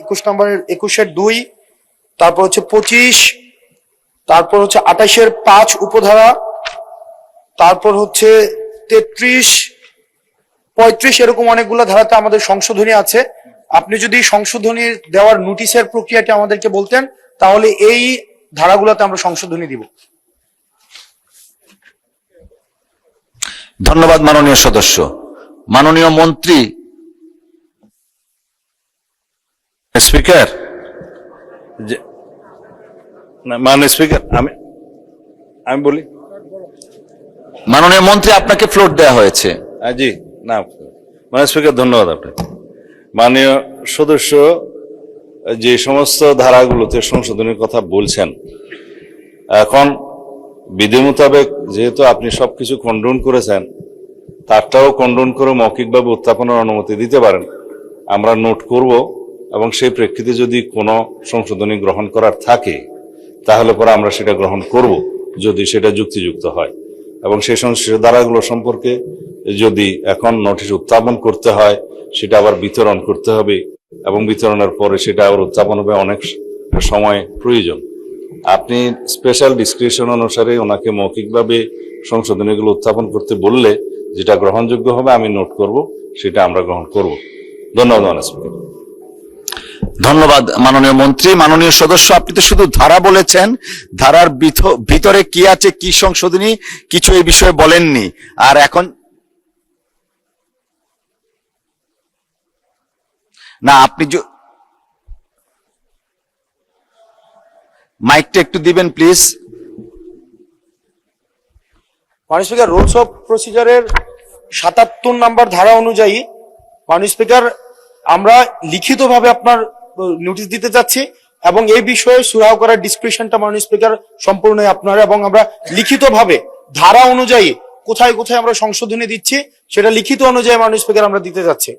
21-2, তারপর হচ্ছে 25, তারপর হচ্ছে 28-5 উপধারা, তারপর হচ্ছে 33, 35, এরকম অনেকগুলো ধারাতে আমাদের সংশোধনী আছে। আপনি যদি সংশোধনী দেওয়ার নোটিশের প্রক্রিয়াটি আমাদেরকে বলতেন, তাহলে এই ধারাগুলোতে আমরা সংশোধনী দিব। ধন্যবাদ মাননীয় সদস্য। মাননীয় মন্ত্রী। স্পিকার, মাননীয় স্পিকার, আমি বলি। মাননীয় মন্ত্রী, আপনাকে ফ্লোর দেওয়া হয়েছে। জি না মাননীয় স্পিকার, ধন্যবাদ আপনাকে। মাননীয় সদস্য যে সমস্ত ধারাগুলোতে সংশোধনের কথা বলছেন, এখন বিধি মোতাবেক যেহেতু আপনি সবকিছু কন্ডোন করেছেন, তারটাও কন্ডোন করে মৌখিকভাবে উত্থাপনের অনুমতি দিতে পারেন, আমরা নোট করব এবং সেই প্রেক্ষিতে যদি কোনো সংশোধনী গ্রহণ করার থাকে তাহলে পরে আমরা সেটা গ্রহণ করব যদি সেটা যুক্তিযুক্ত হয়। এবং সেই সংশ্লিষ্ট ধারাগুলো সম্পর্কে যদি এখন নোটিশ উত্থাপন করতে হয়, সেটা আবার বিতরণ করতে হবে এবং বিতরণের পরে সেটা আবার উত্থাপন হবে, অনেক সময় প্রয়োজন। আপনি স্পেশাল ডিসক্রিপশন অনুসারে ওনাকে মৌখিকভাবে সংশোধনীগুলো উত্থাপন করতে বললে যেটা গ্রহণযোগ্য হবে আমি নোট করব, সেটা আমরা গ্রহণ করব। ধন্যবাদ মাননীয় স্পিকার। ধন্যবাদ মাননীয় মন্ত্রী। মাননীয় সদস্য, আপনি তো শুধু ধারা বলেছেন, ধারার ভিতরে কি আছে, কি সংশোধনী, কিছু এই বিষয়ে বলেননি। আর এখন না, আপনি মাইকটা একটু দিবেন প্লিজ। মাননীয় স্পিকার, রুলস অফ প্রসিজারের 77 নম্বর ধারা অনুযায়ী মাননীয় স্পিকার আমরা লিখিতভাবে আপনার নোটিশ দিতে যাচ্ছি এবং এই বিষয়ে সুরাহ করার ডিসক্রিপশনটা মাননীয় স্পিকার সম্পূর্ণই আপনার, এবং আমরা লিখিতভাবে ধারা অনুযায়ী কোথায় কোথায় আমরা সংশোধনী দিচ্ছি সেটা লিখিত অনুযায়ী মাননীয় স্পিকার আমরা দিতে যাচ্ছি।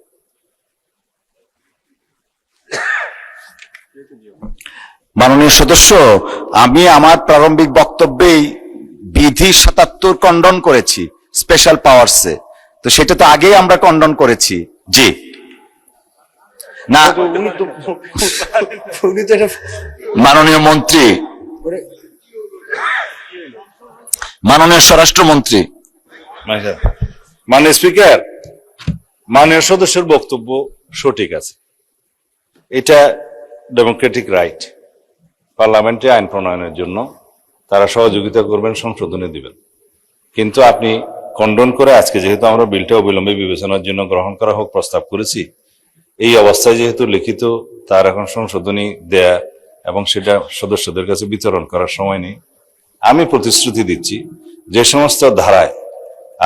মাননীয় সদস্য, আমি আমার প্রারম্ভিক বক্তব্যেই বিধি 77 কন্ডন করেছি স্পেশাল পাওয়ারসে, তো সেটা তো আগেই আমরা কন্ডন করেছি। জি না মাননীয় মন্ত্রী, মাননীয় স্বরাষ্ট্রমন্ত্রী। মাননীয় স্পিকার, মাননীয় সদস্যের বক্তব্য সঠিক আছে, এটা ডেমোক্রেটিক রাইট। পার্লামেন্টে আইন প্রণয়নের জন্য তারা সহযোগিতা করবেন, সংশোধনী দিবেন, কিন্তু আপনি কন্ডন করে আজকে যেহেতু আমরা বিলটা অবিলম্বে বিবেচনার জন্য গ্রহণ করা হোক প্রস্তাব করেছি, এই অবস্থায় যেহেতু লিখিত তার এখন সংশোধনী দেয়া এবং সেটা সদস্যদের কাছে বিতরণ করার সময় নেই, আমি প্রতিশ্রুতি দিচ্ছি যে সমস্ত ধারায়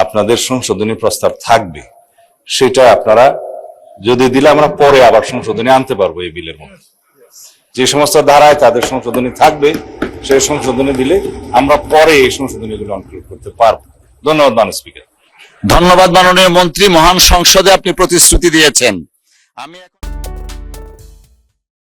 আপনাদের সংশোধনী প্রস্তাব থাকবে সেটা আপনারা যদি দিলে আমরা পরে আবার সংশোধনী আনতে পারবো এই বিলের মধ্যে। যে সমস্ত ধারায় তাদের সংশোধনী থাকবে সেই সংশোধনী দিলে আমরা পরে এই সংশোধনীগুলো ইনক্লুড করতে পারবো। ধন্যবাদ মাননীয় স্পিকার। ধন্যবাদ মাননীয় মন্ত্রী। মহান সংসদে আপনি প্রতিশ্রুতি দিয়েছেন। আমি